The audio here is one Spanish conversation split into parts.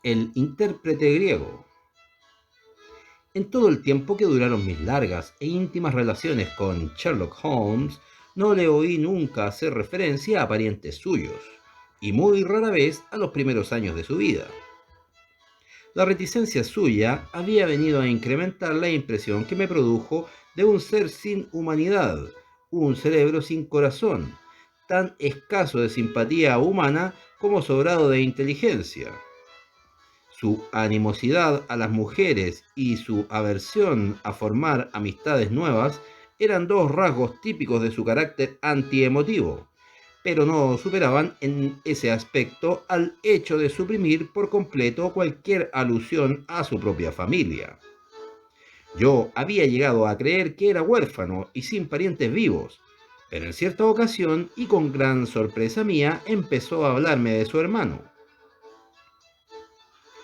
El intérprete griego. En todo el tiempo que duraron mis largas e íntimas relaciones con Sherlock Holmes, no le oí nunca hacer referencia a parientes suyos, y muy rara vez a los primeros años de su vida. La reticencia suya había venido a incrementar la impresión que me produjo de un ser sin humanidad, un cerebro sin corazón, tan escaso de simpatía humana como sobrado de inteligencia. Su animosidad a las mujeres y su aversión a formar amistades nuevas eran dos rasgos típicos de su carácter antiemotivo, pero no superaban en ese aspecto al hecho de suprimir por completo cualquier alusión a su propia familia. Yo había llegado a creer que era huérfano y sin parientes vivos, pero en cierta ocasión y con gran sorpresa mía empezó a hablarme de su hermano.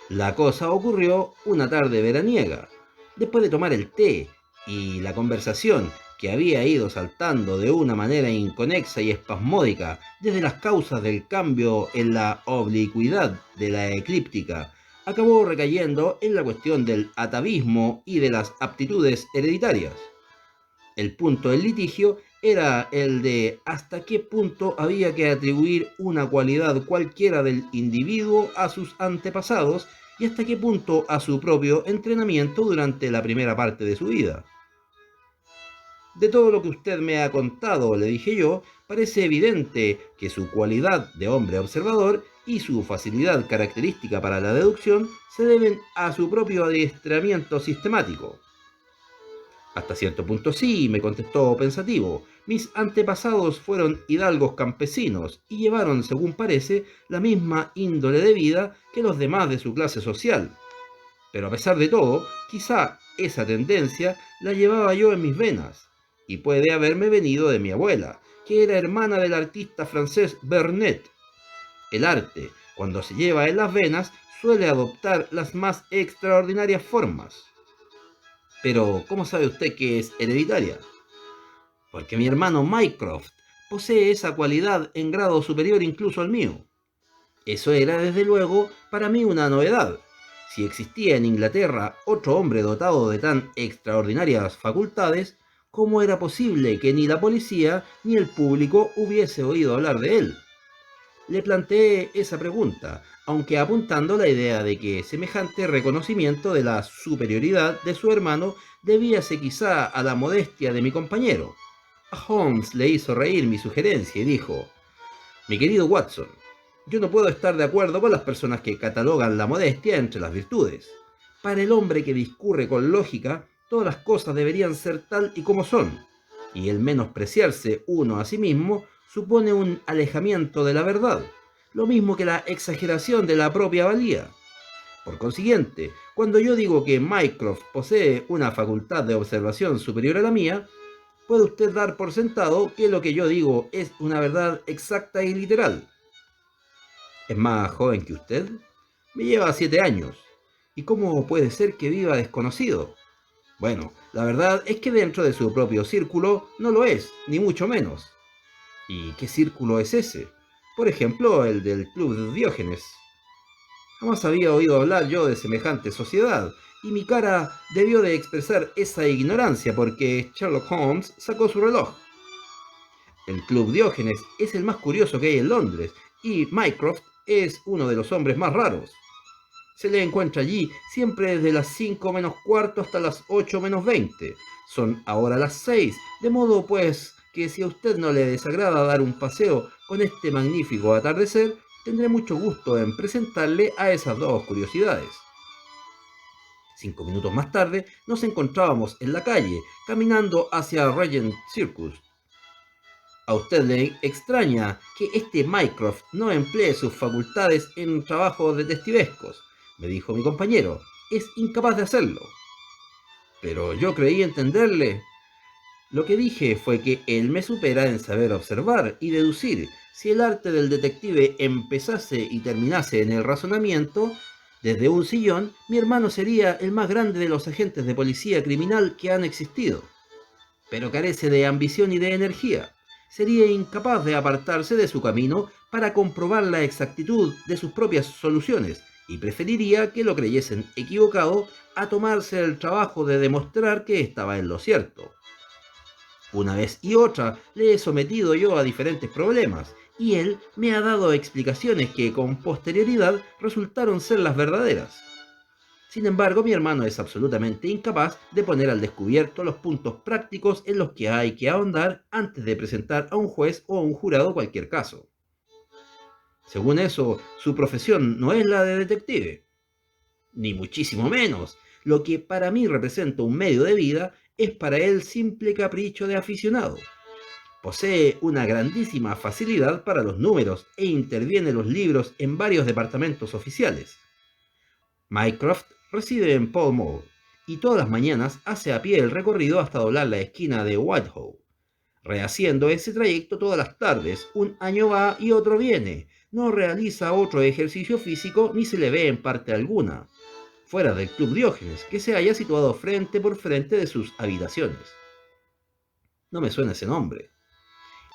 La cosa ocurrió una tarde veraniega, después de tomar el té y la conversación que había ido saltando de una manera inconexa y espasmódica desde las causas del cambio en la oblicuidad de la eclíptica, acabó recayendo en la cuestión del atavismo y de las aptitudes hereditarias. El punto del litigio era el de hasta qué punto había que atribuir una cualidad cualquiera del individuo a sus antepasados y hasta qué punto a su propio entrenamiento durante la primera parte de su vida. De todo lo que usted me ha contado, le dije yo, parece evidente que su cualidad de hombre observador y su facilidad característica para la deducción se deben a su propio adiestramiento sistemático. Hasta cierto punto sí, me contestó pensativo. Mis antepasados fueron hidalgos campesinos y llevaron, según parece, la misma índole de vida que los demás de su clase social. Pero a pesar de todo, quizá esa tendencia la llevaba yo en mis venas, y puede haberme venido de mi abuela, que era hermana del artista francés Vernet. El arte, cuando se lleva en las venas, suele adoptar las más extraordinarias formas. Pero, ¿cómo sabe usted que es hereditaria? Porque mi hermano Mycroft posee esa cualidad en grado superior incluso al mío. Eso era, desde luego, para mí una novedad. Si existía en Inglaterra otro hombre dotado de tan extraordinarias facultades, ¿cómo era posible que ni la policía ni el público hubiese oído hablar de él? Le planteé esa pregunta, aunque apuntando la idea de que semejante reconocimiento de la superioridad de su hermano debíase quizá a la modestia de mi compañero. A Holmes le hizo reír mi sugerencia y dijo: mi querido Watson, yo no puedo estar de acuerdo con las personas que catalogan la modestia entre las virtudes. Para el hombre que discurre con lógica, todas las cosas deberían ser tal y como son, y el menospreciarse uno a sí mismo supone un alejamiento de la verdad, lo mismo que la exageración de la propia valía. Por consiguiente, cuando yo digo que Mycroft posee una facultad de observación superior a la mía, puede usted dar por sentado que lo que yo digo es una verdad exacta y literal. ¿Es más joven que usted? Me lleva 7 años. ¿Y cómo puede ser que viva desconocido? Bueno, la verdad es que dentro de su propio círculo no lo es, ni mucho menos. ¿Y qué círculo es ese? Por ejemplo, el del Club de Diógenes. Jamás había oído hablar yo de semejante sociedad, y mi cara debió de expresar esa ignorancia porque Sherlock Holmes sacó su reloj. El Club Diógenes es el más curioso que hay en Londres, y Mycroft es uno de los hombres más raros. Se le encuentra allí siempre desde las 5 menos cuarto hasta las 8 menos 20. Son ahora las 6, de modo pues que si a usted no le desagrada dar un paseo con este magnífico atardecer, tendré mucho gusto en presentarle a esas dos curiosidades. 5 minutos más tarde nos encontrábamos en la calle, caminando hacia Regent Circus. ¿A usted le extraña que este Mycroft no emplee sus facultades en trabajos detectivescos?, me dijo mi compañero. Es incapaz de hacerlo. Pero yo creí entenderle. Lo que dije fue que él me supera en saber observar y deducir. Si el arte del detective empezase y terminase en el razonamiento, desde un sillón, mi hermano sería el más grande de los agentes de policía criminal que han existido. Pero carece de ambición y de energía. Sería incapaz de apartarse de su camino para comprobar la exactitud de sus propias soluciones y preferiría que lo creyesen equivocado a tomarse el trabajo de demostrar que estaba en lo cierto. Una vez y otra le he sometido yo a diferentes problemas, y él me ha dado explicaciones que con posterioridad resultaron ser las verdaderas. Sin embargo, mi hermano es absolutamente incapaz de poner al descubierto los puntos prácticos en los que hay que ahondar antes de presentar a un juez o a un jurado cualquier caso. Según eso, su profesión no es la de detective, ni muchísimo menos. Lo que para mí representa un medio de vida es para él simple capricho de aficionado. Posee una grandísima facilidad para los números e interviene en los libros en varios departamentos oficiales. Mycroft reside en Pall Mall y todas las mañanas hace a pie el recorrido hasta doblar la esquina de Whitehall, rehaciendo ese trayecto todas las tardes. Un año va y otro viene. No realiza otro ejercicio físico ni se le ve en parte alguna, fuera del Club Diógenes, que se halla situado frente por frente de sus habitaciones. No me suena ese nombre.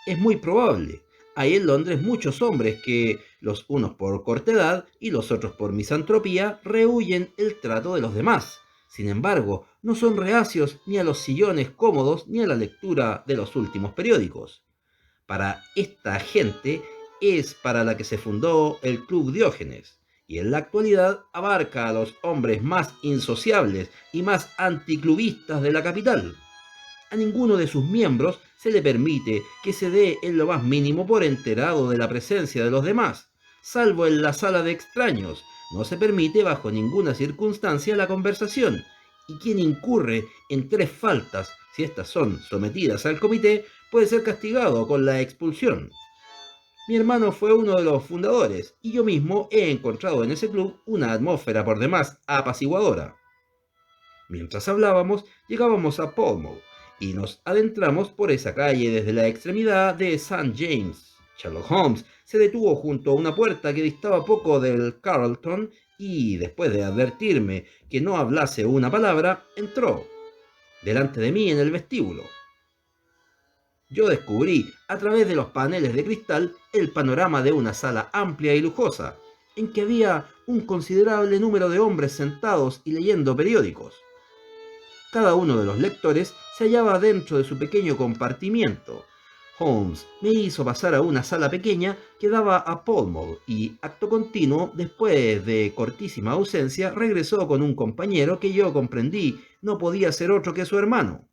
Es muy probable. Hay en Londres muchos hombres que, los unos por cortedad y los otros por misantropía, rehuyen el trato de los demás. Sin embargo, no son reacios ni a los sillones cómodos ni a la lectura de los últimos periódicos. Para esta gente es para la que se fundó el Club Diógenes, y en la actualidad abarca a los hombres más insociables y más anticlubistas de la capital. A ninguno de sus miembros se le permite que se dé en lo más mínimo por enterado de la presencia de los demás, salvo en la sala de extraños. No se permite bajo ninguna circunstancia la conversación, y quien incurre en 3 faltas, si éstas son sometidas al comité, puede ser castigado con la expulsión. Mi hermano fue uno de los fundadores, y yo mismo he encontrado en ese club una atmósfera por demás apaciguadora. Mientras hablábamos, llegábamos a Pall Mall, y nos adentramos por esa calle desde la extremidad de St. James. Sherlock Holmes se detuvo junto a una puerta que distaba poco del Carlton y, después de advertirme que no hablase una palabra, entró delante de mí en el vestíbulo. Yo descubrí, a través de los paneles de cristal, el panorama de una sala amplia y lujosa, en que había un considerable número de hombres sentados y leyendo periódicos. Cada uno de los lectores se hallaba dentro de su pequeño compartimiento. Holmes me hizo pasar a una sala pequeña que daba a Pall Mall y, acto continuo, después de cortísima ausencia, regresó con un compañero que yo comprendí no podía ser otro que su hermano.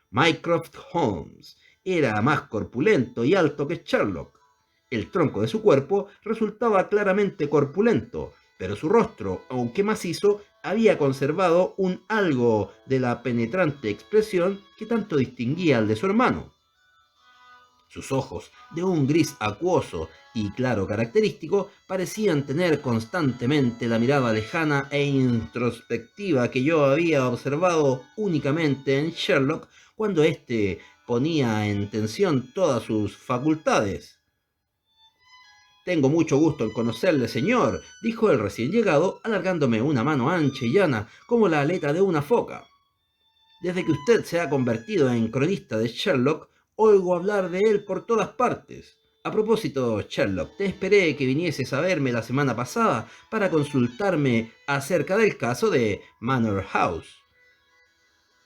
Mycroft Holmes era más corpulento y alto que Sherlock. El tronco de su cuerpo resultaba claramente corpulento, pero su rostro, aunque macizo, había conservado un algo de la penetrante expresión que tanto distinguía al de su hermano. Sus ojos, de un gris acuoso y claro característico, parecían tener constantemente la mirada lejana e introspectiva que yo había observado únicamente en Sherlock cuando éste ponía en tensión todas sus facultades. «Tengo mucho gusto en conocerle, señor», dijo el recién llegado, alargándome una mano ancha y llana, como la aleta de una foca. «Desde que usted se ha convertido en cronista de Sherlock, oigo hablar de él por todas partes. A propósito, Sherlock, te esperé que vinieses a verme la semana pasada para consultarme acerca del caso de Manor House.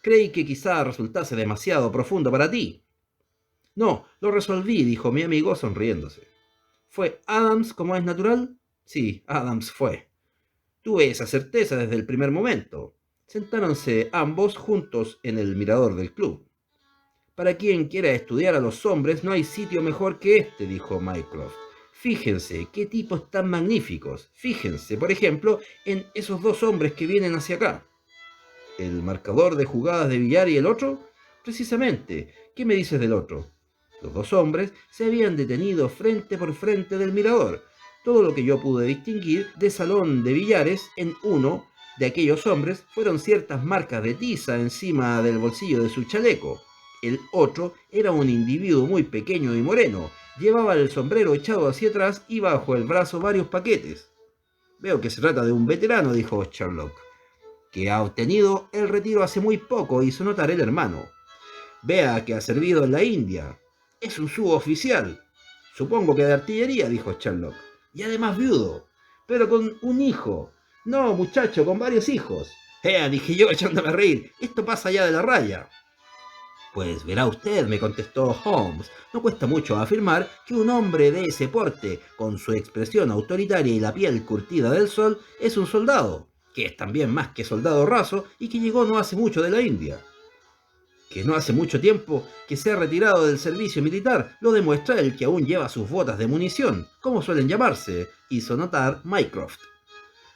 Creí que quizá resultase demasiado profundo para ti». «No, lo resolví», dijo mi amigo sonriéndose. «¿Fue Adams como es natural?» «Sí, Adams fue. Tuve esa certeza desde el primer momento». Sentáronse ambos juntos en el mirador del club. «Para quien quiera estudiar a los hombres no hay sitio mejor que este», dijo Mycroft. «Fíjense qué tipos tan magníficos. Fíjense, por ejemplo, en esos 2 hombres que vienen hacia acá». «¿El marcador de jugadas de billar y el otro?» «Precisamente. ¿Qué me dices del otro?» Los 2 hombres se habían detenido frente por frente del mirador. Todo lo que yo pude distinguir de salón de billares en uno de aquellos hombres fueron ciertas marcas de tiza encima del bolsillo de su chaleco. El otro era un individuo muy pequeño y moreno. Llevaba el sombrero echado hacia atrás y bajo el brazo varios paquetes. «Veo que se trata de un veterano», dijo Sherlock, «que ha obtenido el retiro hace muy poco», hizo notar el hermano. «Vea que ha servido en la India. Es un suboficial». «Supongo que de artillería», dijo Sherlock. «Y además viudo. pero con un hijo. No, muchacho, con varios hijos. Dije yo echándome a reír, esto pasa ya de la raya. Pues verá usted, me contestó Holmes, no cuesta mucho afirmar que un hombre de ese porte, con su expresión autoritaria y la piel curtida del sol, es un soldado, que es también más que soldado raso y que llegó no hace mucho de la India. Que no hace mucho tiempo que se ha retirado del servicio militar, lo demuestra el que aún lleva sus botas de munición, como suelen llamarse, hizo notar Mycroft.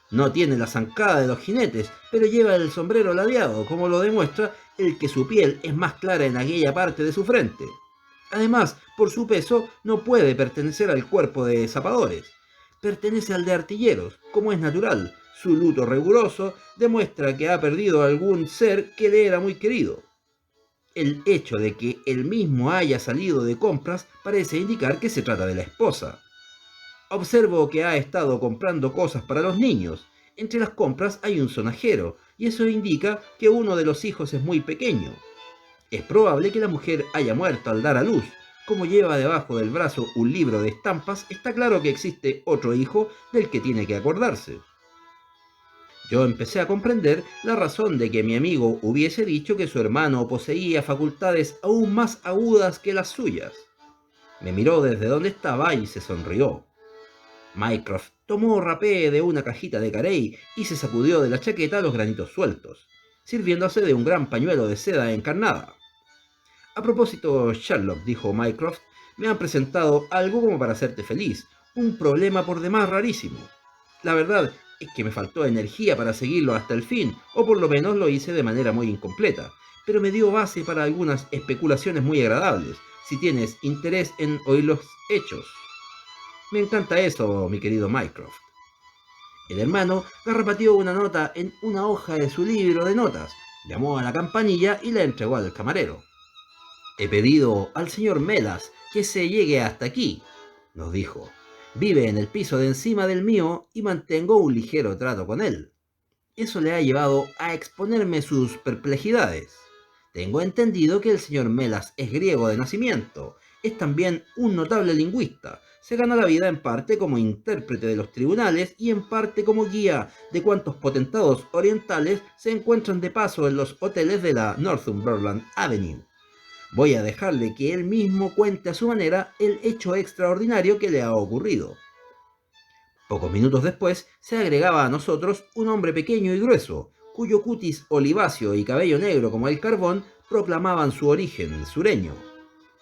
No tiene la zancada de los jinetes, pero lleva el sombrero ladeado, como lo demuestra el que su piel es más clara en aquella parte de su frente. Además, por su peso, no puede pertenecer al cuerpo de zapadores. Pertenece al de artilleros, como es natural. Su luto riguroso demuestra que ha perdido algún ser que le era muy querido. El hecho de que él mismo haya salido de compras parece indicar que se trata de la esposa. Observo que ha estado comprando cosas para los niños. Entre las compras hay un sonajero, y eso indica que uno de los hijos es muy pequeño. Es probable que la mujer haya muerto al dar a luz. Como lleva debajo del brazo un libro de estampas, está claro que existe otro hijo del que tiene que acordarse. Yo empecé a comprender la razón de que mi amigo hubiese dicho que su hermano poseía facultades aún más agudas que las suyas. Me miró desde donde estaba y se sonrió. Mycroft tomó rapé de una cajita de carey y se sacudió de la chaqueta los granitos sueltos, sirviéndose de un gran pañuelo de seda encarnada. A propósito, Sherlock, dijo Mycroft, me han presentado algo como para hacerte feliz, un problema por demás rarísimo. La verdad es que me faltó energía para seguirlo hasta el fin, o por lo menos lo hice de manera muy incompleta, pero me dio base para algunas especulaciones muy agradables, si tienes interés en oír los hechos. Me encanta eso, mi querido Mycroft. El hermano garrapateó una nota en una hoja de su libro de notas, llamó a la campanilla y la entregó al camarero. He pedido al señor Melas que se llegue hasta aquí, nos dijo. Vive en el piso de encima del mío y mantengo un ligero trato con él. Eso le ha llevado a exponerme sus perplejidades. Tengo entendido que el señor Melas es griego de nacimiento, es también un notable lingüista, se gana la vida en parte como intérprete de los tribunales y en parte como guía de cuantos potentados orientales se encuentran de paso en los hoteles de la Northumberland Avenue. Voy a dejarle que él mismo cuente a su manera el hecho extraordinario que le ha ocurrido. Pocos minutos después se agregaba a nosotros un hombre pequeño y grueso, cuyo cutis oliváceo y cabello negro como el carbón proclamaban su origen sureño,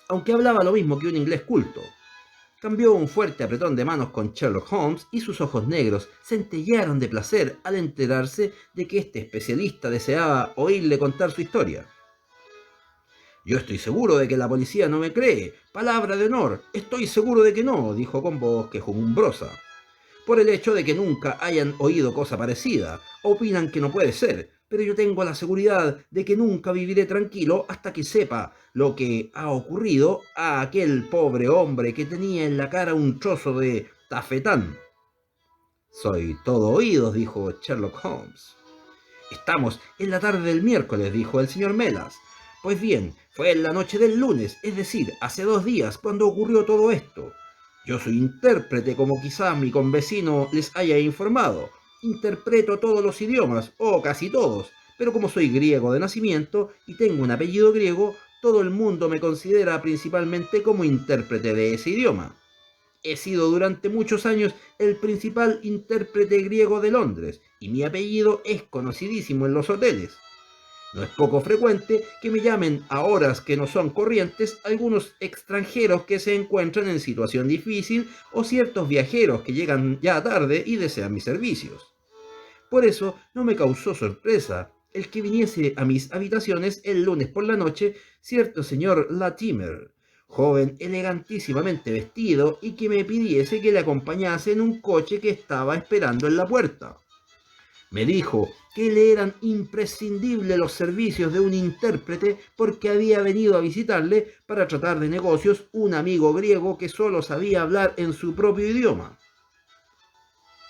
aunque hablaba lo mismo que un inglés culto. Cambió un fuerte apretón de manos con Sherlock Holmes y sus ojos negros centellearon de placer al enterarse de que este especialista deseaba oírle contar su historia. Yo estoy seguro de que la policía no me cree. Palabra de honor, estoy seguro de que no, dijo con voz quejumbrosa. Por el hecho de que nunca hayan oído cosa parecida, opinan que no puede ser, pero yo tengo la seguridad de que nunca viviré tranquilo hasta que sepa lo que ha ocurrido a aquel pobre hombre que tenía en la cara un trozo de tafetán. Soy todo oídos, dijo Sherlock Holmes. Estamos en la tarde del miércoles, dijo el señor Melas. Pues bien, fue en la noche del lunes, es decir, hace 2 días, cuando ocurrió todo esto. Yo soy intérprete, como quizás mi convecino les haya informado. Interpreto todos los idiomas, o casi todos, pero como soy griego de nacimiento y tengo un apellido griego, todo el mundo me considera principalmente como intérprete de ese idioma. He sido durante muchos años el principal intérprete griego de Londres, y mi apellido es conocidísimo en los hoteles. No es poco frecuente que me llamen a horas que no son corrientes algunos extranjeros que se encuentran en situación difícil o ciertos viajeros que llegan ya tarde y desean mis servicios. Por eso no me causó sorpresa el que viniese a mis habitaciones el lunes por la noche cierto señor Latimer, joven elegantísimamente vestido, y que me pidiese que le acompañase en un coche que estaba esperando en la puerta. Me dijo que le eran imprescindibles los servicios de un intérprete porque había venido a visitarle para tratar de negocios un amigo griego que solo sabía hablar en su propio idioma.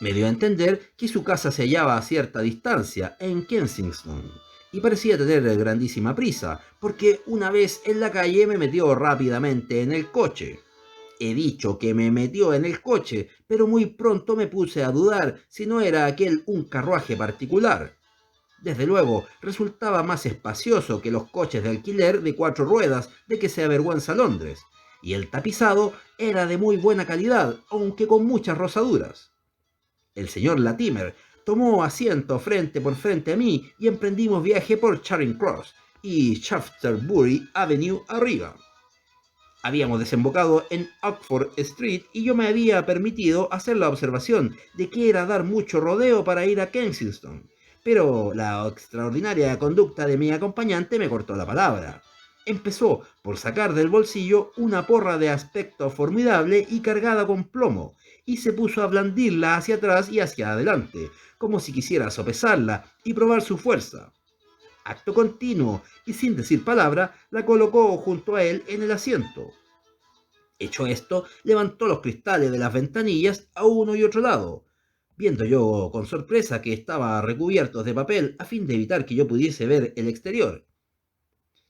Me dio a entender que su casa se hallaba a cierta distancia, en Kensington, y parecía tener grandísima prisa, porque una vez en la calle me metió rápidamente en el coche. He dicho que me metió en el coche, pero muy pronto me puse a dudar si no era aquel un carruaje particular. Desde luego, resultaba más espacioso que los coches de alquiler de 4 ruedas de que se avergüenza Londres, y el tapizado era de muy buena calidad, aunque con muchas rozaduras. El señor Latimer tomó asiento frente por frente a mí y emprendimos viaje por Charing Cross y Shaftesbury Avenue arriba. Habíamos desembocado en Oxford Street y yo me había permitido hacer la observación de que era dar mucho rodeo para ir a Kensington, pero la extraordinaria conducta de mi acompañante me cortó la palabra. Empezó por sacar del bolsillo una porra de aspecto formidable y cargada con plomo, y se puso a blandirla hacia atrás y hacia adelante, como si quisiera sopesarla y probar su fuerza. Acto continuo y sin decir palabra, la colocó junto a él en el asiento. Hecho esto, levantó los cristales de las ventanillas a uno y otro lado, viendo yo con sorpresa que estaban recubiertos de papel a fin de evitar que yo pudiese ver el exterior.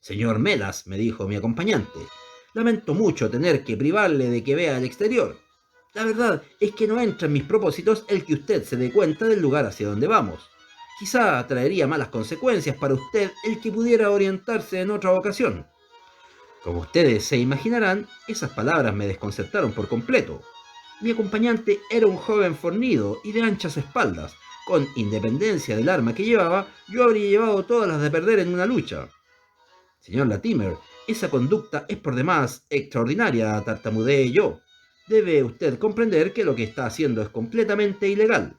Señor Melas, me dijo mi acompañante, lamento mucho tener que privarle de que vea el exterior. La verdad es que no entra en mis propósitos el que usted se dé cuenta del lugar hacia donde vamos. Quizá traería malas consecuencias para usted el que pudiera orientarse en otra ocasión. Como ustedes se imaginarán, esas palabras me desconcertaron por completo. Mi acompañante era un joven fornido y de anchas espaldas. Con independencia del arma que llevaba, yo habría llevado todas las de perder en una lucha. Señor Latimer, esa conducta es por demás extraordinaria, tartamudeé yo. Debe usted comprender que lo que está haciendo es completamente ilegal.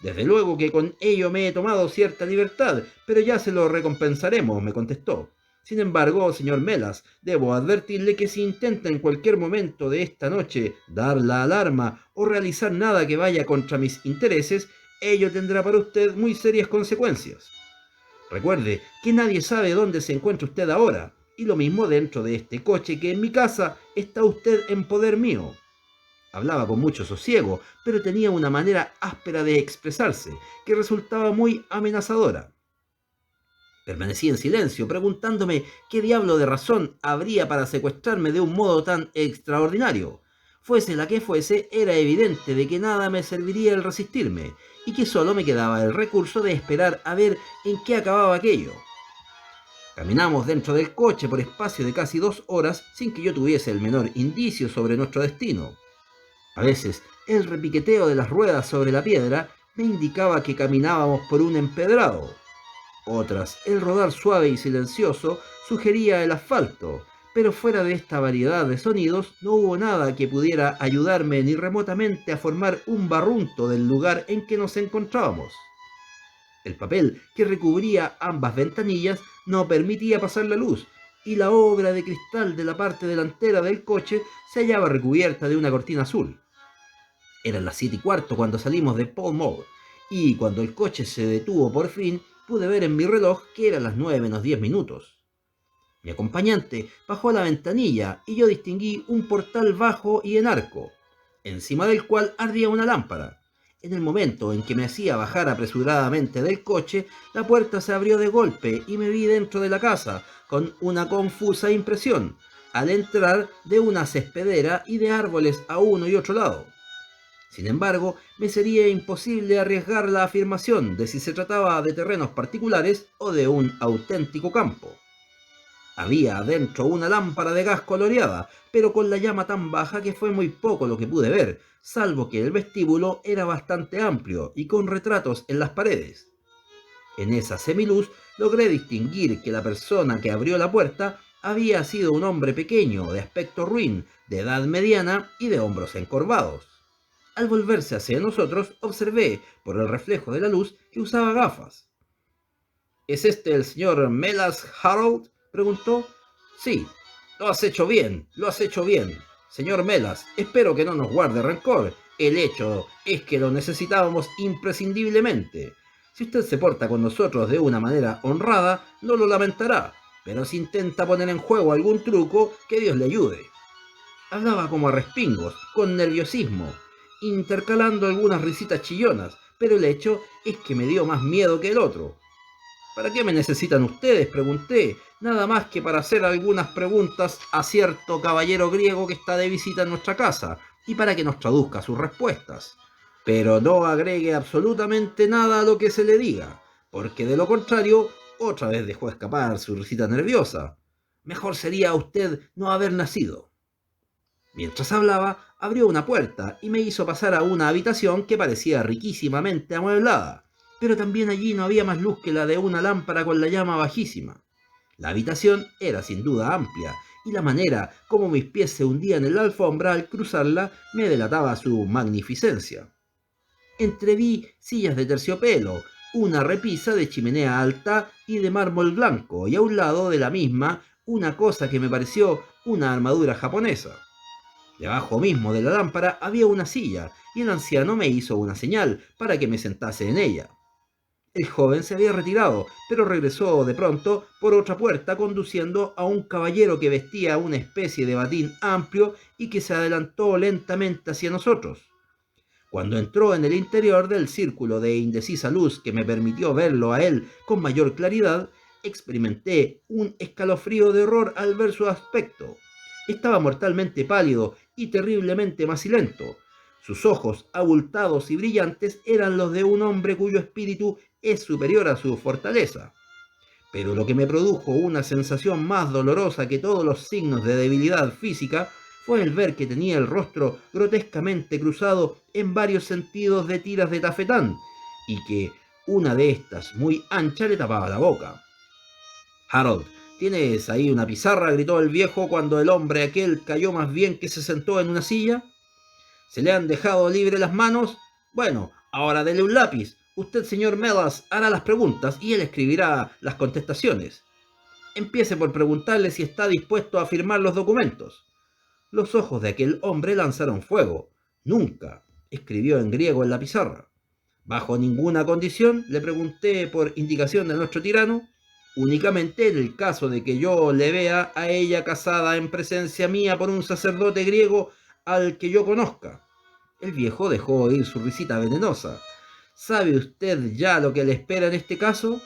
Desde luego que con ello me he tomado cierta libertad, pero ya se lo recompensaremos, me contestó. Sin embargo, señor Melas, debo advertirle que si intenta en cualquier momento de esta noche dar la alarma o realizar nada que vaya contra mis intereses, ello tendrá para usted muy serias consecuencias. Recuerde que nadie sabe dónde se encuentra usted ahora, y lo mismo dentro de este coche que en mi casa está usted en poder mío. Hablaba con mucho sosiego, pero tenía una manera áspera de expresarse, que resultaba muy amenazadora. Permanecí en silencio, preguntándome qué diablo de razón habría para secuestrarme de un modo tan extraordinario. Fuese la que fuese, era evidente de que nada me serviría el resistirme, y que solo me quedaba el recurso de esperar a ver en qué acababa aquello. Caminamos dentro del coche por espacio de casi 2 horas sin que yo tuviese el menor indicio sobre nuestro destino. A veces, el repiqueteo de las ruedas sobre la piedra me indicaba que caminábamos por un empedrado. Otras, el rodar suave y silencioso sugería el asfalto, pero fuera de esta variedad de sonidos no hubo nada que pudiera ayudarme ni remotamente a formar un barrunto del lugar en que nos encontrábamos. El papel que recubría ambas ventanillas no permitía pasar la luz, y la obra de cristal de la parte delantera del coche se hallaba recubierta de una cortina azul. Eran las 7:15 cuando salimos de Pall Mall, y cuando el coche se detuvo por fin, pude ver en mi reloj que eran las 9 menos 10 minutos. Mi acompañante bajó a la ventanilla y yo distinguí un portal bajo y en arco, encima del cual ardía una lámpara. En el momento en que me hacía bajar apresuradamente del coche, la puerta se abrió de golpe y me vi dentro de la casa, con una confusa impresión, al entrar de una cespedera y de árboles a uno y otro lado. Sin embargo, me sería imposible arriesgar la afirmación de si se trataba de terrenos particulares o de un auténtico campo. Había adentro una lámpara de gas coloreada, pero con la llama tan baja que fue muy poco lo que pude ver, salvo que el vestíbulo era bastante amplio y con retratos en las paredes. En esa semiluz logré distinguir que la persona que abrió la puerta había sido un hombre pequeño, de aspecto ruin, de edad mediana y de hombros encorvados. Al volverse hacia nosotros, observé, por el reflejo de la luz, que usaba gafas. ¿Es este el señor Melas Harold?, preguntó. Sí, lo has hecho bien, lo has hecho bien. Señor Melas, espero que no nos guarde rencor. El hecho es que lo necesitábamos imprescindiblemente. Si usted se porta con nosotros de una manera honrada, no lo lamentará, pero si intenta poner en juego algún truco, que Dios le ayude. Hablaba como a respingos, con nerviosismo, intercalando algunas risitas chillonas, pero el hecho es que me dio más miedo que el otro. ¿Para qué me necesitan ustedes?, pregunté, nada más que para hacer algunas preguntas a cierto caballero griego que está de visita en nuestra casa y para que nos traduzca sus respuestas. Pero no agregue absolutamente nada a lo que se le diga, porque de lo contrario, otra vez dejó escapar su risita nerviosa. Mejor sería usted no haber nacido. Mientras hablaba, abrió una puerta y me hizo pasar a una habitación que parecía riquísimamente amueblada, pero también allí no había más luz que la de una lámpara con la llama bajísima. La habitación era sin duda amplia, y la manera como mis pies se hundían en la alfombra al cruzarla me delataba su magnificencia. Entreví sillas de terciopelo, una repisa de chimenea alta y de mármol blanco, y a un lado de la misma una cosa que me pareció una armadura japonesa. Debajo mismo de la lámpara había una silla, y el anciano me hizo una señal para que me sentase en ella. El joven se había retirado, pero regresó de pronto por otra puerta conduciendo a un caballero que vestía una especie de batín amplio y que se adelantó lentamente hacia nosotros. Cuando entró en el interior del círculo de indecisa luz que me permitió verlo a él con mayor claridad, experimenté un escalofrío de horror al ver su aspecto. Estaba mortalmente pálido y terriblemente macilento. Sus ojos, abultados y brillantes, eran los de un hombre cuyo espíritu es superior a su fortaleza. Pero lo que me produjo una sensación más dolorosa que todos los signos de debilidad física fue el ver que tenía el rostro grotescamente cruzado en varios sentidos de tiras de tafetán, y que una de estas, muy ancha, le tapaba la boca. Harold, ¿tienes ahí una pizarra?, gritó el viejo cuando el hombre aquel cayó más bien que se sentó en una silla. ¿Se le han dejado libre las manos? Bueno, ahora dele un lápiz. Usted, señor Melas, hará las preguntas y él escribirá las contestaciones. Empiece por preguntarle si está dispuesto a firmar los documentos. Los ojos de aquel hombre lanzaron fuego. Nunca, escribió en griego en la pizarra. Bajo ninguna condición, le pregunté por indicación de nuestro tirano, únicamente en el caso de que yo le vea a ella casada en presencia mía por un sacerdote griego al que yo conozca. El viejo dejó oír su risita venenosa. ¿Sabe usted ya lo que le espera en este caso?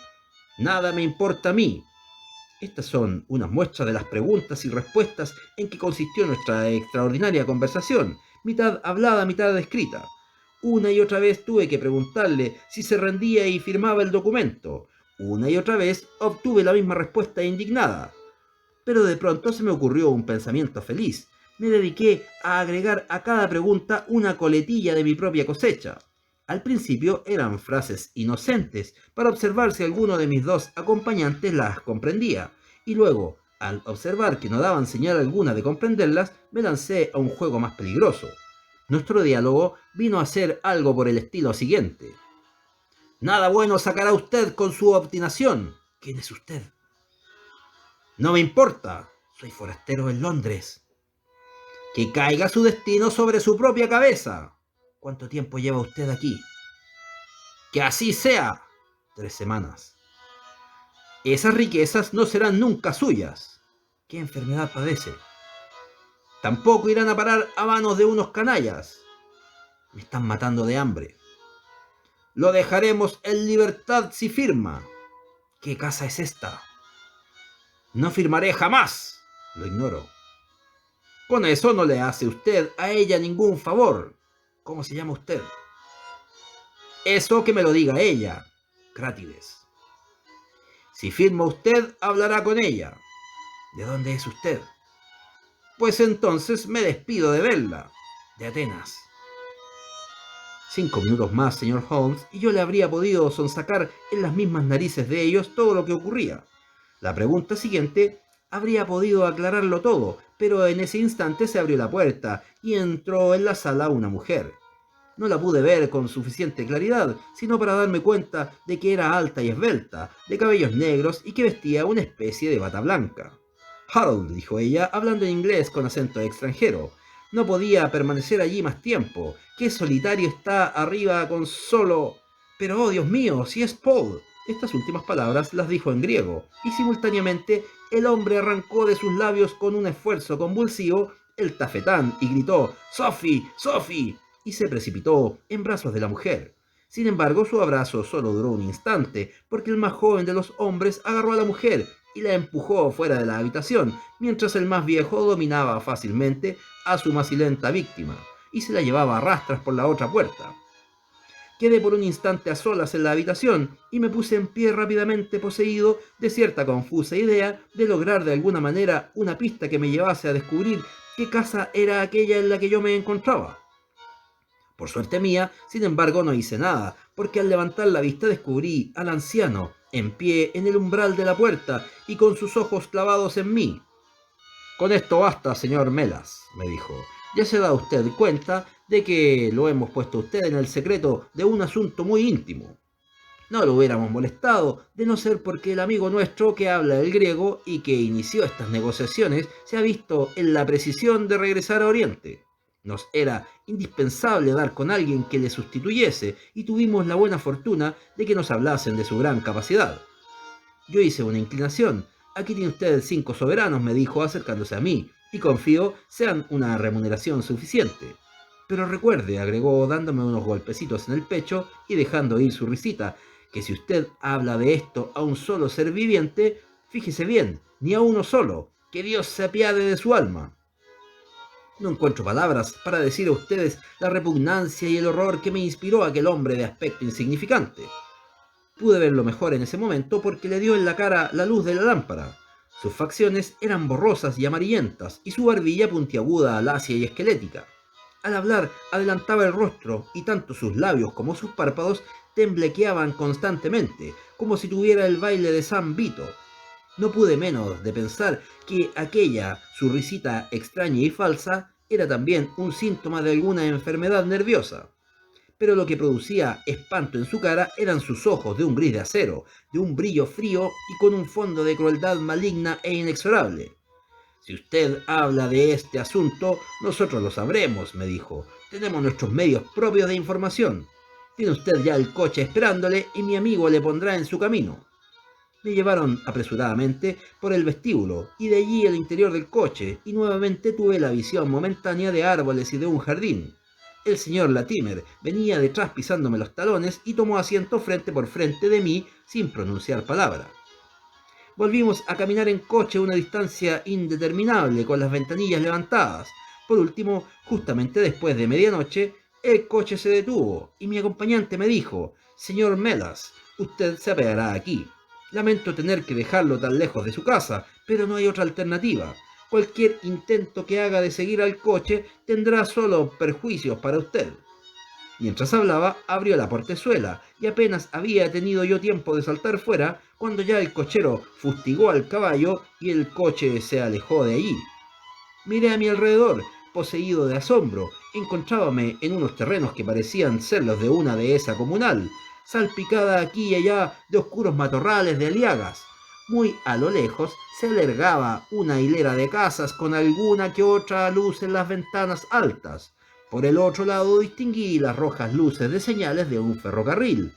Nada me importa a mí. Estas son unas muestras de las preguntas y respuestas en que consistió nuestra extraordinaria conversación, mitad hablada, mitad escrita. Una y otra vez tuve que preguntarle si se rendía y firmaba el documento. Una y otra vez obtuve la misma respuesta indignada. Pero de pronto se me ocurrió un pensamiento feliz. Me dediqué a agregar a cada pregunta una coletilla de mi propia cosecha. Al principio eran frases inocentes para observar si alguno de mis dos acompañantes las comprendía, y luego, al observar que no daban señal alguna de comprenderlas, me lancé a un juego más peligroso. Nuestro diálogo vino a ser algo por el estilo siguiente. Nada bueno sacará usted con su obstinación. ¿Quién es usted? No me importa. Soy forastero en Londres. Que caiga su destino sobre su propia cabeza. ¿Cuánto tiempo lleva usted aquí? Que así sea. 3 semanas. Esas riquezas no serán nunca suyas. ¿Qué enfermedad padece? Tampoco irán a parar a manos de unos canallas. Me están matando de hambre. Lo dejaremos en libertad si firma. ¿Qué casa es esta? No firmaré jamás. Lo ignoro. Con eso no le hace usted a ella ningún favor. ¿Cómo se llama usted? Eso que me lo diga ella, Crátides. Si firma usted, hablará con ella. ¿De dónde es usted? Pues entonces me despido de verla. De Atenas. 5 minutos más, señor Holmes, y yo le habría podido sonsacar en las mismas narices de ellos todo lo que ocurría. La pregunta siguiente habría podido aclararlo todo, pero en ese instante se abrió la puerta y entró en la sala una mujer. No la pude ver con suficiente claridad, sino para darme cuenta de que era alta y esbelta, de cabellos negros y que vestía una especie de bata blanca. Harold, dijo ella, hablando en inglés con acento extranjero, no podía permanecer allí más tiempo. Qué solitario está arriba con solo... Pero, oh Dios mío, si es Paul. Estas últimas palabras las dijo en griego, y simultáneamente el hombre arrancó de sus labios con un esfuerzo convulsivo el tafetán y gritó «¡Sophie! ¡Sophie!», y se precipitó en brazos de la mujer. Sin embargo, su abrazo solo duró un instante, porque el más joven de los hombres agarró a la mujer y la empujó fuera de la habitación, mientras el más viejo dominaba fácilmente a su macilenta víctima y se la llevaba a rastras por la otra puerta. Quedé por un instante a solas en la habitación y me puse en pie rápidamente, poseído de cierta confusa idea de lograr de alguna manera una pista que me llevase a descubrir qué casa era aquella en la que yo me encontraba. Por suerte mía, sin embargo, no hice nada, porque al levantar la vista descubrí al anciano, en pie en el umbral de la puerta y con sus ojos clavados en mí. «Con esto basta, señor Melas», me dijo. «Ya se da usted cuenta de que lo hemos puesto a usted en el secreto de un asunto muy íntimo. No lo hubiéramos molestado, de no ser porque el amigo nuestro que habla el griego y que inició estas negociaciones se ha visto en la precisión de regresar a Oriente. Nos era indispensable dar con alguien que le sustituyese y tuvimos la buena fortuna de que nos hablasen de su gran capacidad. Yo hice una inclinación. Aquí tiene usted 5 soberanos, me dijo acercándose a mí, y confío sean una remuneración suficiente. Pero recuerde, agregó dándome unos golpecitos en el pecho y dejando ir su risita, que si usted habla de esto a un solo ser viviente, fíjese bien, ni a uno solo, que Dios se apiade de su alma. No encuentro palabras para decir a ustedes la repugnancia y el horror que me inspiró aquel hombre de aspecto insignificante. Pude verlo mejor en ese momento porque le dio en la cara la luz de la lámpara. Sus facciones eran borrosas y amarillentas y su barbilla puntiaguda, lacia y esquelética. Al hablar adelantaba el rostro y tanto sus labios como sus párpados temblequeaban constantemente, como si tuviera el baile de San Vito. No pude menos de pensar que aquella, su risita extraña y falsa, era también un síntoma de alguna enfermedad nerviosa. Pero lo que producía espanto en su cara eran sus ojos de un gris de acero, de un brillo frío y con un fondo de crueldad maligna e inexorable. «Si usted habla de este asunto, nosotros lo sabremos», me dijo. «Tenemos nuestros medios propios de información. Tiene usted ya el coche esperándole y mi amigo le pondrá en su camino». Me llevaron apresuradamente por el vestíbulo y de allí al interior del coche y nuevamente tuve la visión momentánea de árboles y de un jardín. El señor Latimer venía detrás pisándome los talones y tomó asiento frente por frente de mí sin pronunciar palabra. Volvimos a caminar en coche una distancia indeterminable con las ventanillas levantadas. Por último, justamente después de medianoche, el coche se detuvo y mi acompañante me dijo: «Señor Melas, usted se apeará aquí. Lamento tener que dejarlo tan lejos de su casa, pero no hay otra alternativa. Cualquier intento que haga de seguir al coche tendrá solo perjuicios para usted». Mientras hablaba, abrió la portezuela y apenas había tenido yo tiempo de saltar fuera cuando ya el cochero fustigó al caballo y el coche se alejó de allí. Miré a mi alrededor, poseído de asombro. Encontrábame en unos terrenos que parecían ser los de una dehesa comunal, salpicada aquí y allá de oscuros matorrales de aliagas. Muy a lo lejos se alargaba una hilera de casas con alguna que otra luz en las ventanas altas. Por el otro lado distinguí las rojas luces de señales de un ferrocarril.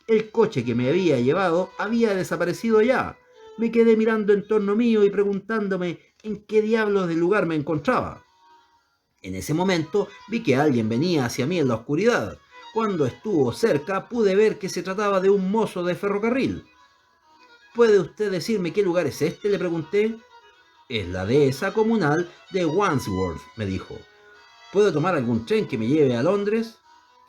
El coche que me había llevado había desaparecido ya. Me quedé mirando en torno mío y preguntándome en qué diablos de lugar me encontraba. En ese momento vi que alguien venía hacia mí en la oscuridad. Cuando estuvo cerca pude ver que se trataba de un mozo de ferrocarril. «¿Puede usted decirme qué lugar es este?», le pregunté. «Es la dehesa comunal de Wandsworth», me dijo. «¿Puedo tomar algún tren que me lleve a Londres?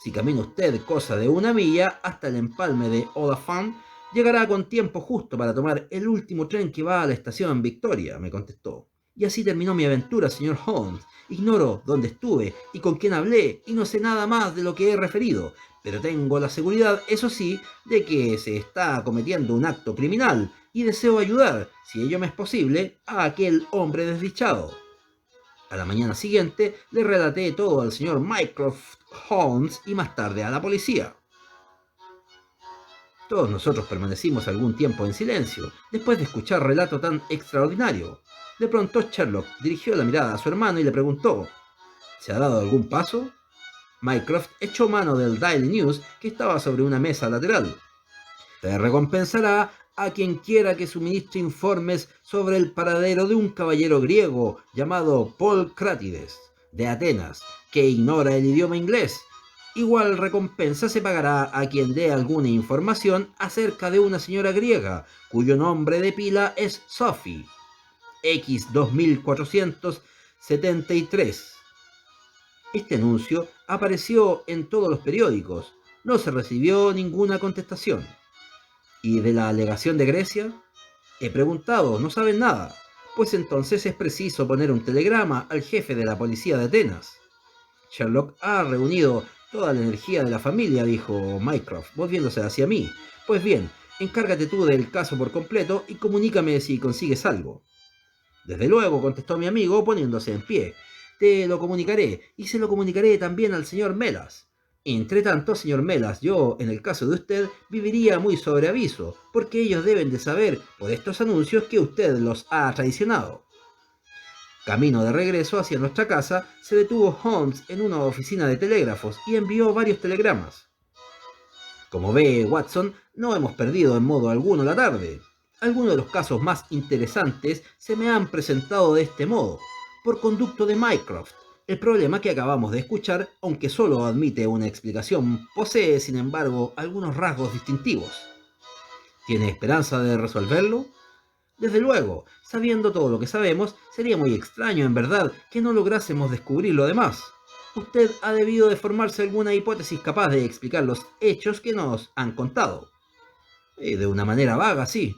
Si camina usted cosa de 1 milla hasta el empalme de Oliphant, llegará con tiempo justo para tomar el último tren que va a la estación Victoria», me contestó. Y así terminó mi aventura, señor Holmes. Ignoro dónde estuve y con quién hablé y no sé nada más de lo que he referido, pero tengo la seguridad, eso sí, de que se está cometiendo un acto criminal y deseo ayudar, si ello me es posible, a aquel hombre desdichado. A la mañana siguiente le relaté todo al señor Mycroft Holmes y más tarde a la policía. Todos nosotros permanecimos algún tiempo en silencio, después de escuchar relato tan extraordinario. De pronto Sherlock dirigió la mirada a su hermano y le preguntó: «¿Se ha dado algún paso?». Mycroft echó mano del Daily News que estaba sobre una mesa lateral. «Se recompensará a quien quiera que suministre informes sobre el paradero de un caballero griego llamado Paul Crátides, de Atenas, que ignora el idioma inglés. Igual recompensa se pagará a quien dé alguna información acerca de una señora griega, cuyo nombre de pila es Sophie, X2473. Este anuncio apareció en todos los periódicos. No se recibió ninguna contestación. ¿Y de la alegación de Grecia? He preguntado, no saben nada. Pues entonces es preciso poner un telegrama al jefe de la policía de Atenas. Sherlock ha reunido toda la energía de la familia, dijo Mycroft, volviéndose hacia mí. Pues bien, encárgate tú del caso por completo y comunícame si consigues algo. Desde luego, contestó mi amigo poniéndose en pie. Te lo comunicaré y se lo comunicaré también al señor Melas. Entre tanto, señor Melas, yo, en el caso de usted, viviría muy sobre aviso, porque ellos deben de saber por estos anuncios que usted los ha traicionado. Camino de regreso hacia nuestra casa, se detuvo Holmes en una oficina de telégrafos y envió varios telegramas. Como ve, Watson, no hemos perdido en modo alguno la tarde. Algunos de los casos más interesantes se me han presentado de este modo, por conducto de Mycroft. El problema que acabamos de escuchar, aunque solo admite una explicación, posee, sin embargo, algunos rasgos distintivos. ¿Tiene esperanza de resolverlo? Desde luego, sabiendo todo lo que sabemos, sería muy extraño, en verdad, que no lográsemos descubrir lo demás. Usted ha debido de formarse alguna hipótesis capaz de explicar los hechos que nos han contado. De una manera vaga, sí.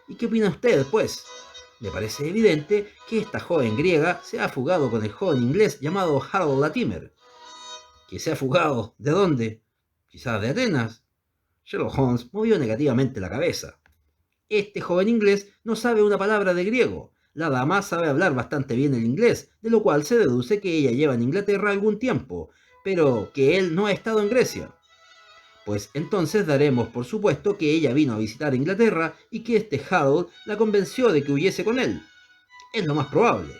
¿Y qué opina usted, pues? Me parece evidente que esta joven griega se ha fugado con el joven inglés llamado Harold Latimer. ¿Que se ha fugado? ¿De dónde? Quizás de Atenas. Sherlock Holmes movió negativamente la cabeza. Este joven inglés no sabe una palabra de griego. La dama sabe hablar bastante bien el inglés, de lo cual se deduce que ella lleva en Inglaterra algún tiempo, pero que él no ha estado en Grecia. Pues entonces daremos por supuesto que ella vino a visitar Inglaterra y que este Harold la convenció de que huyese con él. Es lo más probable.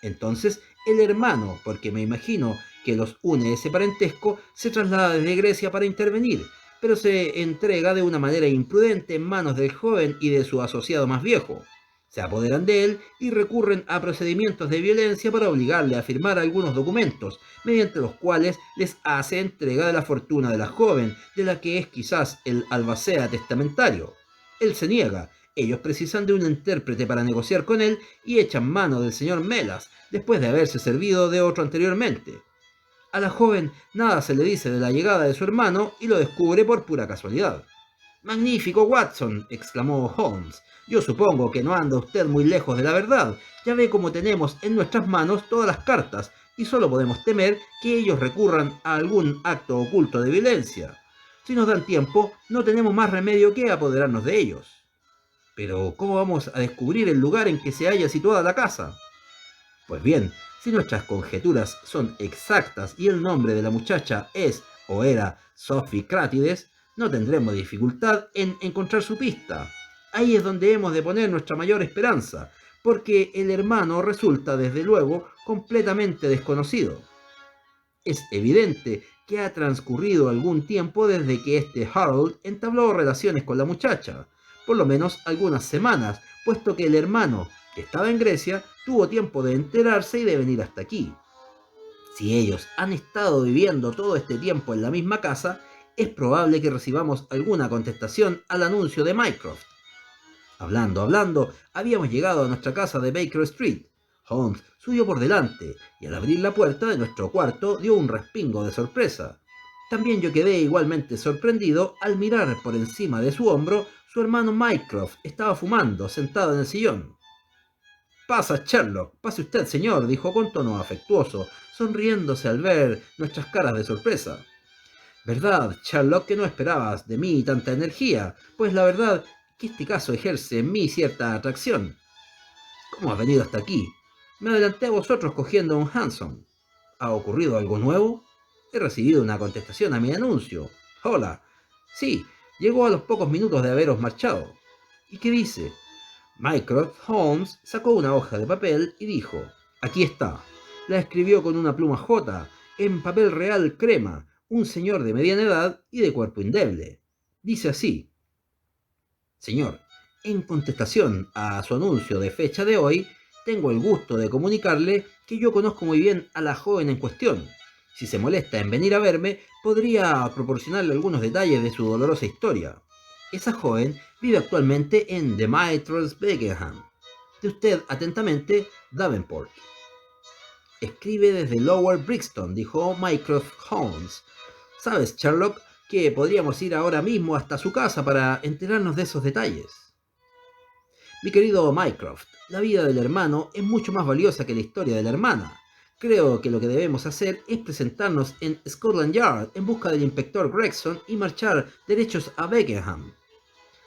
Entonces el hermano, porque me imagino que los une ese parentesco, se traslada desde Grecia para intervenir, pero se entrega de una manera imprudente en manos del joven y de su asociado más viejo. Se apoderan de él y recurren a procedimientos de violencia para obligarle a firmar algunos documentos, mediante los cuales les hace entrega de la fortuna de la joven, de la que es quizás el albacea testamentario. Él se niega. Ellos precisan de un intérprete para negociar con él y echan mano del señor Melas, después de haberse servido de otro anteriormente. A la joven nada se le dice de la llegada de su hermano y lo descubre por pura casualidad. «Magnífico, Watson», exclamó Holmes. «Yo supongo que no anda usted muy lejos de la verdad. Ya ve cómo tenemos en nuestras manos todas las cartas y solo podemos temer que ellos recurran a algún acto oculto de violencia. Si nos dan tiempo, no tenemos más remedio que apoderarnos de ellos». «Pero, ¿cómo vamos a descubrir el lugar en que se halla situada la casa?» «Pues bien, si nuestras conjeturas son exactas y el nombre de la muchacha es o era Sophie Crátides, no tendremos dificultad en encontrar su pista. Ahí es donde hemos de poner nuestra mayor esperanza, porque el hermano resulta, desde luego, completamente desconocido. Es evidente que ha transcurrido algún tiempo desde que este Harold entabló relaciones con la muchacha, por lo menos algunas semanas, puesto que el hermano, que estaba en Grecia, tuvo tiempo de enterarse y de venir hasta aquí. Si ellos han estado viviendo todo este tiempo en la misma casa, es probable que recibamos alguna contestación al anuncio de Mycroft. Hablando, habíamos llegado a nuestra casa de Baker Street. Holmes subió por delante y al abrir la puerta de nuestro cuarto dio un respingo de sorpresa. También yo quedé igualmente sorprendido al mirar por encima de su hombro. Su hermano Mycroft estaba fumando, sentado en el sillón. «Pasa, Sherlock, pase usted, señor», dijo con tono afectuoso, sonriéndose al ver nuestras caras de sorpresa. «¿Verdad, Sherlock, que no esperabas de mí tanta energía? Pues la verdad que este caso ejerce en mí cierta atracción». «¿Cómo has venido hasta aquí?» «Me adelanté a vosotros cogiendo un hansom». «¿Ha ocurrido algo nuevo?» «He recibido una contestación a mi anuncio». «Hola». «Sí, llegó a los pocos minutos de haberos marchado». «¿Y qué dice?» Mycroft Holmes sacó una hoja de papel y dijo: «Aquí está». La escribió con una pluma J, en papel real crema, un señor de mediana edad y de cuerpo endeble. Dice así: «Señor, en contestación a su anuncio de fecha de hoy, tengo el gusto de comunicarle que yo conozco muy bien a la joven en cuestión. Si se molesta en venir a verme, podría proporcionarle algunos detalles de su dolorosa historia. Esa joven vive actualmente en The Mitres Beckenham. De usted atentamente, Davenport. Escribe desde Lower Brixton, dijo Mycroft Holmes. ¿Sabes, Sherlock, que podríamos ir ahora mismo hasta su casa para enterarnos de esos detalles? Mi querido Mycroft, la vida del hermano es mucho más valiosa que la historia de la hermana. Creo que lo que debemos hacer es presentarnos en Scotland Yard en busca del inspector Gregson y marchar derechos a Beckenham.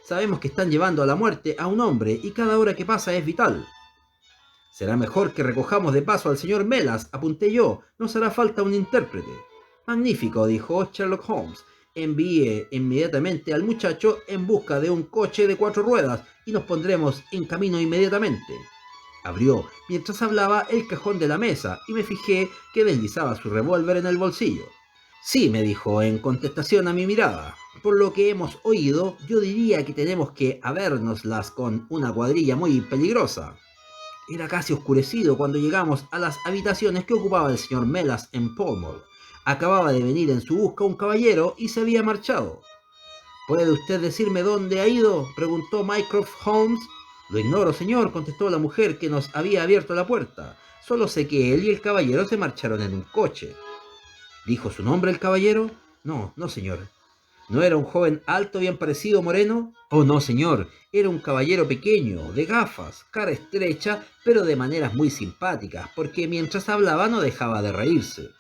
Sabemos que están llevando a la muerte a un hombre y cada hora que pasa es vital. Será mejor que recojamos de paso al señor Melas, apunté yo. Nos hará falta un intérprete. Magnífico, dijo Sherlock Holmes. Envíe inmediatamente al muchacho en busca de un coche de 4 ruedas y nos pondremos en camino inmediatamente. Abrió, mientras hablaba, el cajón de la mesa y me fijé que deslizaba su revólver en el bolsillo. Sí, me dijo en contestación a mi mirada. Por lo que hemos oído, yo diría que tenemos que habérnoslas con una cuadrilla muy peligrosa. Era casi oscurecido cuando llegamos a las habitaciones que ocupaba el señor Melas en Pall Mall. Acababa de venir en su busca un caballero y se había marchado. ¿Puede usted decirme dónde ha ido?, preguntó Mycroft Holmes. Lo ignoro, señor, contestó la mujer que nos había abierto la puerta. Solo sé que él y el caballero se marcharon en un coche. ¿Dijo su nombre el caballero? No, señor. ¿No era un joven alto, bien parecido, moreno? Oh, no, señor. Era un caballero pequeño, de gafas, cara estrecha, pero de maneras muy simpáticas, porque mientras hablaba no dejaba de reírse.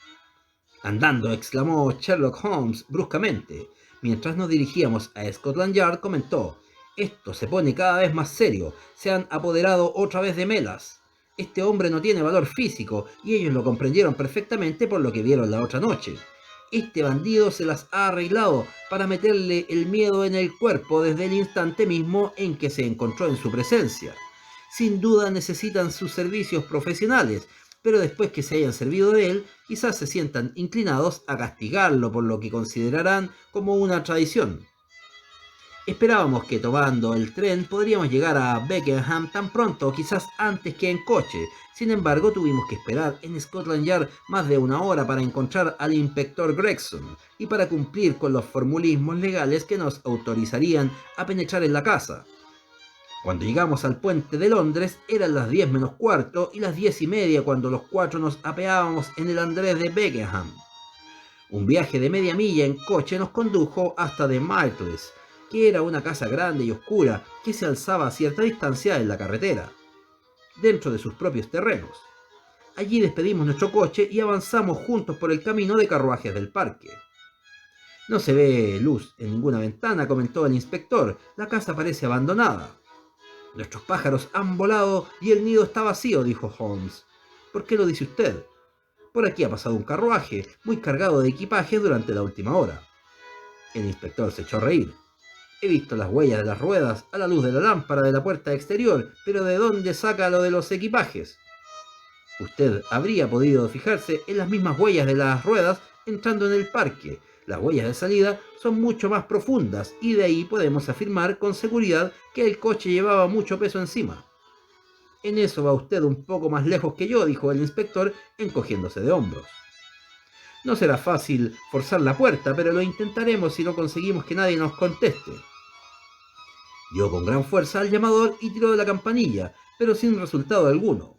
Andando, exclamó Sherlock Holmes bruscamente. Mientras nos dirigíamos a Scotland Yard, comentó: esto se pone cada vez más serio. Se han apoderado otra vez de Melas. Este hombre no tiene valor físico, y ellos lo comprendieron perfectamente por lo que vieron la otra noche. Este bandido se las ha arreglado para meterle el miedo en el cuerpo desde el instante mismo en que se encontró en su presencia. Sin duda necesitan sus servicios profesionales, pero después que se hayan servido de él, quizás se sientan inclinados a castigarlo por lo que considerarán como una traición. Esperábamos que tomando el tren podríamos llegar a Beckenham tan pronto, quizás antes que en coche. Sin embargo, tuvimos que esperar en Scotland Yard más de una hora para encontrar al inspector Gregson y para cumplir con los formulismos legales que nos autorizarían a penetrar en la casa. Cuando llegamos al puente de Londres eran las 10 menos cuarto y las 10:30 cuando los cuatro nos apeábamos en el andrés de Beckenham. Un viaje de media milla en coche nos condujo hasta The Mitres, que era una casa grande y oscura que se alzaba a cierta distancia en la carretera, dentro de sus propios terrenos. Allí despedimos nuestro coche y avanzamos juntos por el camino de carruajes del parque. No se ve luz en ninguna ventana, comentó el inspector. La casa parece abandonada. Nuestros pájaros han volado y el nido está vacío, dijo Holmes. ¿Por qué lo dice usted? Por aquí ha pasado un carruaje muy cargado de equipaje durante la última hora. El inspector se echó a reír. He visto las huellas de las ruedas a la luz de la lámpara de la puerta exterior, pero ¿de dónde saca lo de los equipajes? Usted habría podido fijarse en las mismas huellas de las ruedas entrando en el parque. Las huellas de salida son mucho más profundas y de ahí podemos afirmar con seguridad que el coche llevaba mucho peso encima. En eso va usted un poco más lejos que yo, dijo el inspector, encogiéndose de hombros. No será fácil forzar la puerta, pero lo intentaremos si no conseguimos que nadie nos conteste. Dio con gran fuerza al llamador y tiró de la campanilla, pero sin resultado alguno.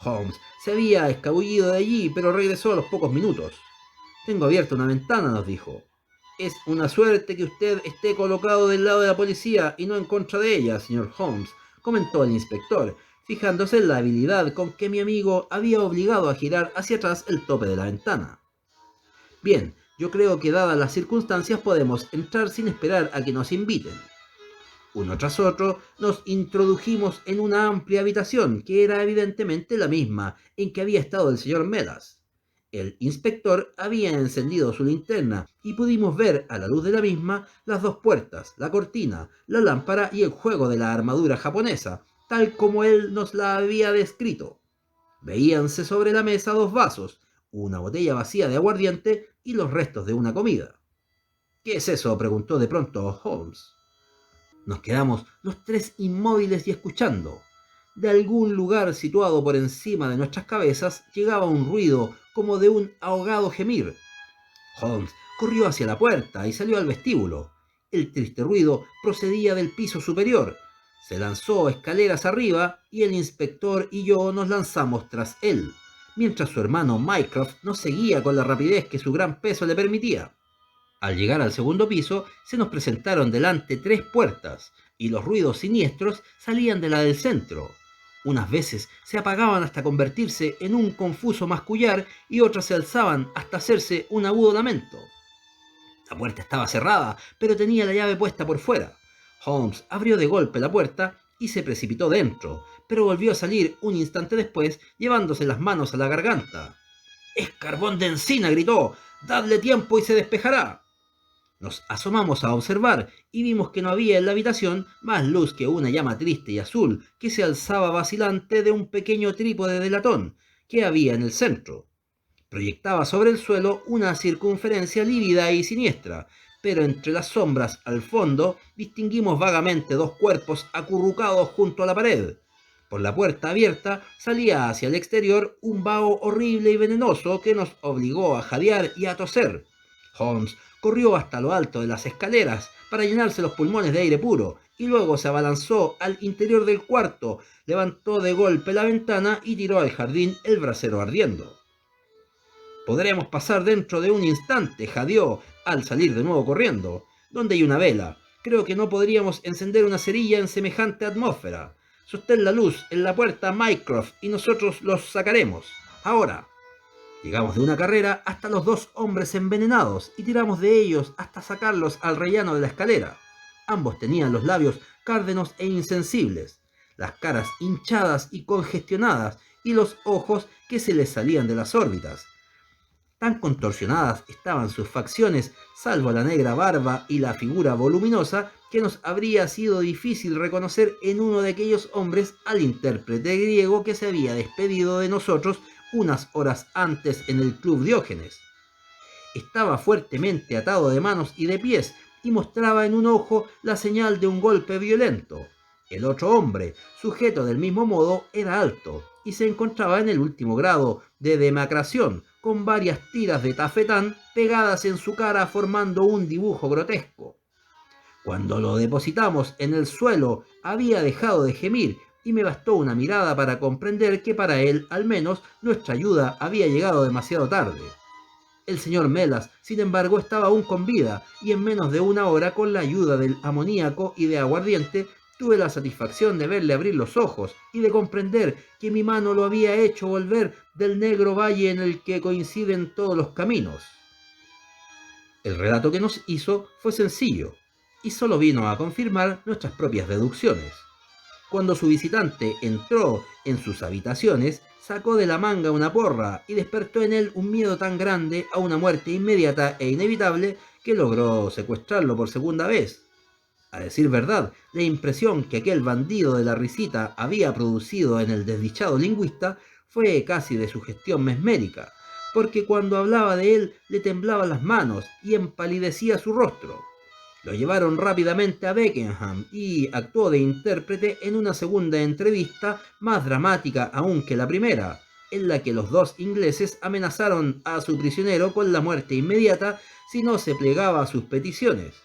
Holmes se había escabullido de allí, pero regresó a los pocos minutos. Tengo abierta una ventana, nos dijo. Es una suerte que usted esté colocado del lado de la policía y no en contra de ella, señor Holmes, comentó el inspector, fijándose en la habilidad con que mi amigo había obligado a girar hacia atrás el tope de la ventana. Bien, yo creo que dadas las circunstancias podemos entrar sin esperar a que nos inviten. Uno tras otro nos introdujimos en una amplia habitación que era evidentemente la misma en que había estado el señor Melas. El inspector había encendido su linterna y pudimos ver a la luz de la misma las dos puertas, la cortina, la lámpara y el juego de la armadura japonesa, tal como él nos la había descrito. Veíanse sobre la mesa dos vasos, una botella vacía de aguardiente y los restos de una comida. ¿Qué es eso?, preguntó de pronto Holmes. Nos quedamos los tres inmóviles y escuchando. De algún lugar situado por encima de nuestras cabezas llegaba un ruido como de un ahogado gemir. Holmes corrió hacia la puerta y salió al vestíbulo. El triste ruido procedía del piso superior. Se lanzó escaleras arriba y el inspector y yo nos lanzamos tras él, mientras su hermano Mycroft nos seguía con la rapidez que su gran peso le permitía. Al llegar al segundo piso, se nos presentaron delante 3 puertas, y los ruidos siniestros salían de la del centro. Unas veces se apagaban hasta convertirse en un confuso mascullar y otras se alzaban hasta hacerse un agudo lamento. La puerta estaba cerrada, pero tenía la llave puesta por fuera. Holmes abrió de golpe la puerta y se precipitó dentro, pero volvió a salir un instante después, llevándose las manos a la garganta. ¡Es carbón de encina!, gritó. ¡Dadle tiempo y se despejará! Nos asomamos a observar y vimos que no había en la habitación más luz que una llama triste y azul que se alzaba vacilante de un pequeño trípode de latón que había en el centro. Proyectaba sobre el suelo una circunferencia lívida y siniestra, pero entre las sombras al fondo distinguimos vagamente 2 cuerpos acurrucados junto a la pared. Por la puerta abierta salía hacia el exterior un vaho horrible y venenoso que nos obligó a jadear y a toser. Holmes corrió hasta lo alto de las escaleras para llenarse los pulmones de aire puro y luego se abalanzó al interior del cuarto, levantó de golpe la ventana y tiró al jardín el brasero ardiendo. Podremos pasar dentro de un instante, jadeó al salir de nuevo corriendo. ¿Dónde hay una vela? Creo que no podríamos encender una cerilla en semejante atmósfera. Sostén la luz en la puerta, Mycroft, y nosotros los sacaremos. Ahora. Llegamos de una carrera hasta los 2 hombres envenenados y tiramos de ellos hasta sacarlos al rellano de la escalera. Ambos tenían los labios cárdenos e insensibles, las caras hinchadas y congestionadas y los ojos que se les salían de las órbitas. Tan contorsionadas estaban sus facciones, salvo la negra barba y la figura voluminosa, que nos habría sido difícil reconocer en uno de aquellos hombres al intérprete griego que se había despedido de nosotros unas horas antes en el Club Diógenes. Estaba fuertemente atado de manos y de pies y mostraba en un ojo la señal de un golpe violento. El otro hombre, sujeto del mismo modo, era alto y se encontraba en el último grado de demacración, con varias tiras de tafetán pegadas en su cara formando un dibujo grotesco. Cuando lo depositamos en el suelo, había dejado de gemir y me bastó una mirada para comprender que para él, al menos, nuestra ayuda había llegado demasiado tarde. El señor Melas, sin embargo, estaba aún con vida y en menos de una hora, con la ayuda del amoníaco y de aguardiente, tuve la satisfacción de verle abrir los ojos y de comprender que mi mano lo había hecho volver del negro valle en el que coinciden todos los caminos. El relato que nos hizo fue sencillo y solo vino a confirmar nuestras propias deducciones. Cuando su visitante entró en sus habitaciones, sacó de la manga una porra y despertó en él un miedo tan grande a una muerte inmediata e inevitable que logró secuestrarlo por segunda vez. A decir verdad, la impresión que aquel bandido de la risita había producido en el desdichado lingüista fue casi de sugestión mesmérica, porque cuando hablaba de él le temblaban las manos y empalidecía su rostro. Lo llevaron rápidamente a Beckenham y actuó de intérprete en una segunda entrevista más dramática aún que la primera, en la que los 2 ingleses amenazaron a su prisionero con la muerte inmediata si no se plegaba a sus peticiones.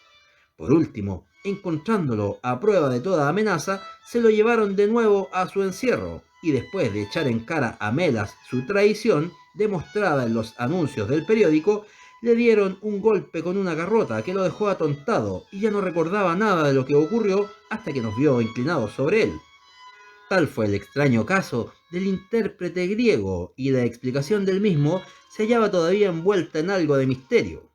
Por último, encontrándolo a prueba de toda amenaza, se lo llevaron de nuevo a su encierro, y después de echar en cara a Melas su traición, demostrada en los anuncios del periódico, le dieron un golpe con una garrota que lo dejó atontado y ya no recordaba nada de lo que ocurrió hasta que nos vio inclinados sobre él. Tal fue el extraño caso del intérprete griego, y la explicación del mismo se hallaba todavía envuelta en algo de misterio.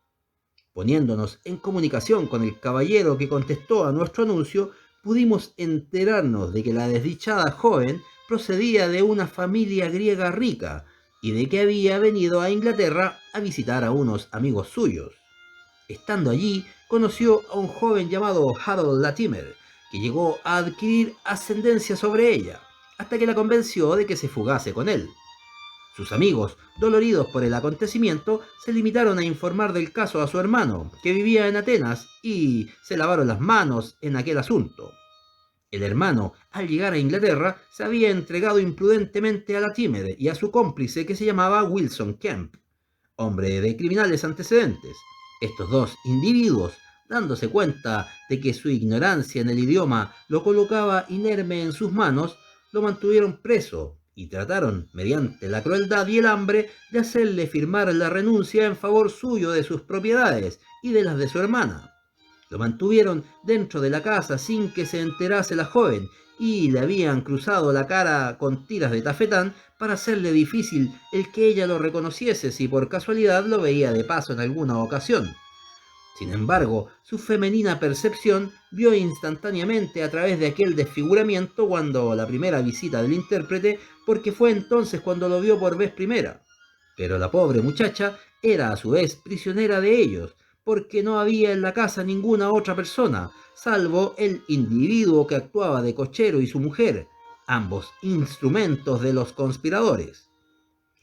Poniéndonos en comunicación con el caballero que contestó a nuestro anuncio, pudimos enterarnos de que la desdichada joven procedía de una familia griega rica y de que había venido a Inglaterra a visitar a unos amigos suyos. Estando allí, conoció a un joven llamado Harold Latimer, que llegó a adquirir ascendencia sobre ella, hasta que la convenció de que se fugase con él. Sus amigos, doloridos por el acontecimiento, se limitaron a informar del caso a su hermano, que vivía en Atenas, y se lavaron las manos en aquel asunto. El hermano, al llegar a Inglaterra, se había entregado imprudentemente a Latimer y a su cómplice que se llamaba Wilson Kemp, hombre de criminales antecedentes. Estos dos individuos, dándose cuenta de que su ignorancia en el idioma lo colocaba inerme en sus manos, lo mantuvieron preso y trataron, mediante la crueldad y el hambre, de hacerle firmar la renuncia en favor suyo de sus propiedades y de las de su hermana. Lo mantuvieron dentro de la casa sin que se enterase la joven y le habían cruzado la cara con tiras de tafetán para hacerle difícil el que ella lo reconociese si por casualidad lo veía de paso en alguna ocasión. Sin embargo, su femenina percepción vio instantáneamente a través de aquel desfiguramiento cuando la primera visita del intérprete, porque fue entonces cuando lo vio por vez primera. Pero la pobre muchacha era a su vez prisionera de ellos, porque no había en la casa ninguna otra persona, salvo el individuo que actuaba de cochero y su mujer, ambos instrumentos de los conspiradores.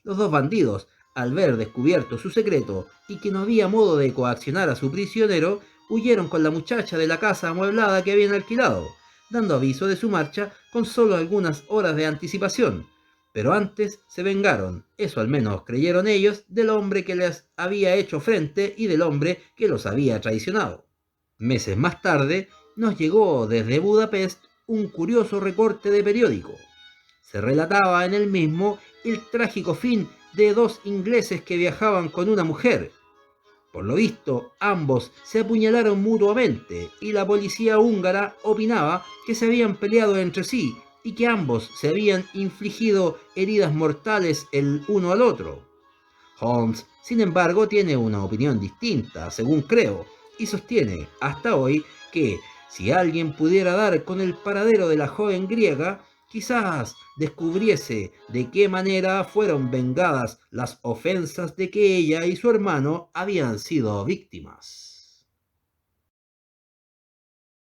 Los dos bandidos, al ver descubierto su secreto y que no había modo de coaccionar a su prisionero, huyeron con la muchacha de la casa amueblada que habían alquilado, dando aviso de su marcha con solo algunas horas de anticipación. Pero antes se vengaron, eso al menos creyeron ellos, del hombre que les había hecho frente y del hombre que los había traicionado. Meses más tarde nos llegó desde Budapest un curioso recorte de periódico. Se relataba en el mismo el trágico fin de dos ingleses que viajaban con una mujer. Por lo visto, ambos se apuñalaron mutuamente y la policía húngara opinaba que se habían peleado entre sí y que ambos se habían infligido heridas mortales el uno al otro. Holmes, sin embargo, tiene una opinión distinta, según creo, y sostiene hasta hoy que si alguien pudiera dar con el paradero de la joven griega, quizás descubriese de qué manera fueron vengadas las ofensas de que ella y su hermano habían sido víctimas.